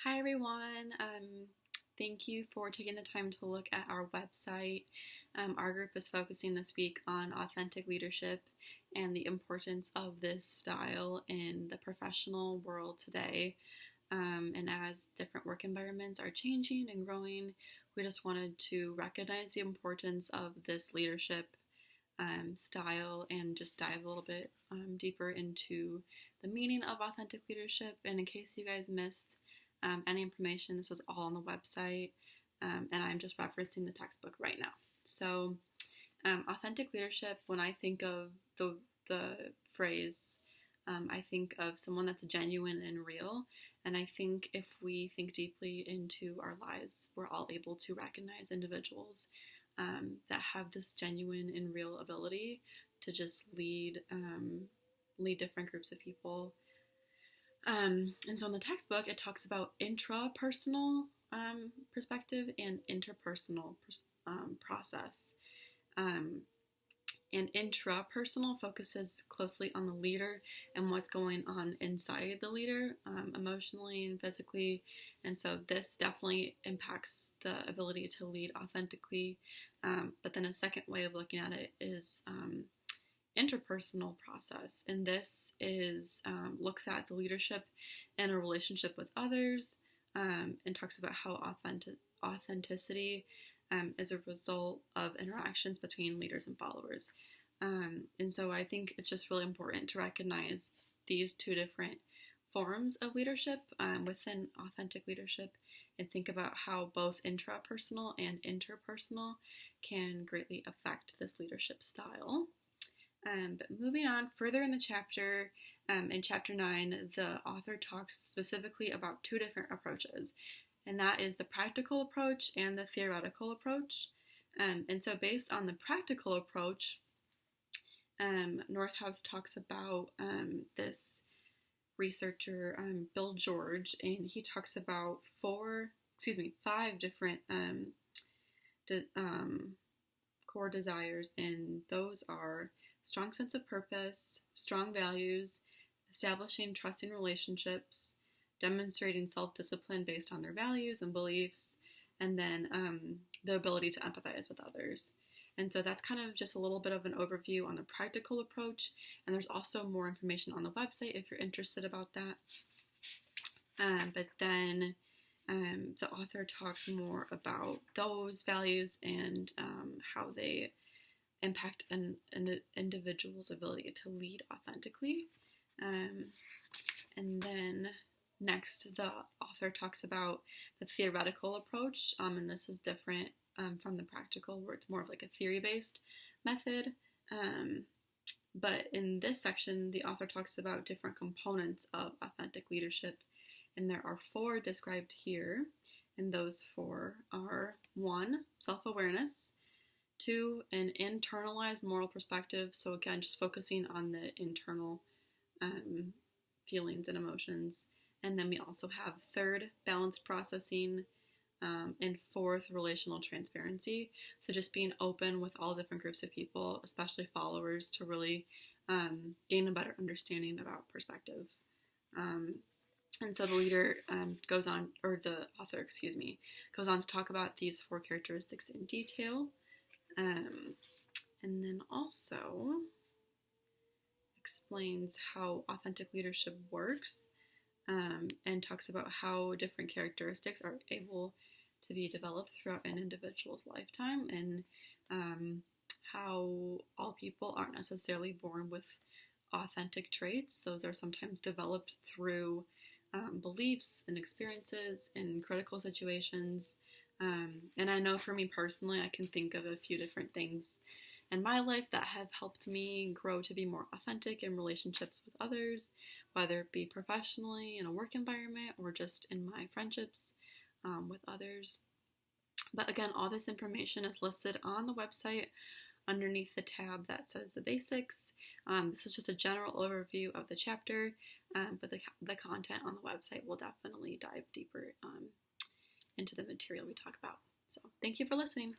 Hi everyone. Thank you for taking the time to look at our website. Our group is focusing this week on authentic leadership and the importance of this style in the professional world today. And as different work environments are changing and growing, we just wanted to recognize the importance of this leadership style and just dive a little bit deeper into the meaning of authentic leadership. And in case you guys missed any information, this is all on the website, and I'm just referencing the textbook right now. So, authentic leadership, when I think of the phrase, I think of someone that's genuine and real, and I think if we think deeply into our lives, we're all able to recognize individuals that have this genuine and real ability to just lead different groups of people. And so in the textbook, it talks about intrapersonal perspective and interpersonal process. And intrapersonal focuses closely on the leader and what's going on inside the leader, emotionally and physically. And so this definitely impacts the ability to lead authentically. But then a second way of looking at it is interpersonal process, and this is looks at the leadership and a relationship with others, and talks about how authenticity is a result of interactions between leaders and followers. And so I think it's just really important to recognize these two different forms of leadership within authentic leadership, and think about how both intrapersonal and interpersonal can greatly affect this leadership style. But moving on further in the chapter, in chapter 9, the author talks specifically about two different approaches, and that is the practical approach and the theoretical approach. And so based on the practical approach, Northhouse talks about this researcher, Bill George, and he talks about five different core desires, and those are strong sense of purpose, strong values, establishing trusting relationships, demonstrating self-discipline based on their values and beliefs, and then the ability to empathize with others. And so that's kind of just a little bit of an overview on the practical approach, and there's also more information on the website if you're interested about that. But then the author talks more about those values and how they impact an individual's ability to lead authentically. And then next, the author talks about the theoretical approach, and this is different from the practical, where it's more of like a theory-based method. But in this section, the author talks about different components of authentic leadership, and there are 4 described here, and those 4 are 1, self-awareness, 2, an internalized moral perspective. So again, just focusing on the internal feelings and emotions. And then we also have 3rd, balanced processing, and 4th, relational transparency. So just being open with all different groups of people, especially followers, to really gain a better understanding about perspective. And so the leader goes on to talk about these 4 characteristics in detail. And then also explains how authentic leadership works, and talks about how different characteristics are able to be developed throughout an individual's lifetime, and how all people aren't necessarily born with authentic traits. Those are sometimes developed through beliefs and experiences in critical situations. And I know for me personally, I can think of a few different things in my life that have helped me grow to be more authentic in relationships with others, whether it be professionally in a work environment or just in my friendships with others. But again, all this information is listed on the website underneath the tab that says the basics. This is just a general overview of the chapter, but the content on the website will definitely dive deeper into the material we talk about. So thank you for listening.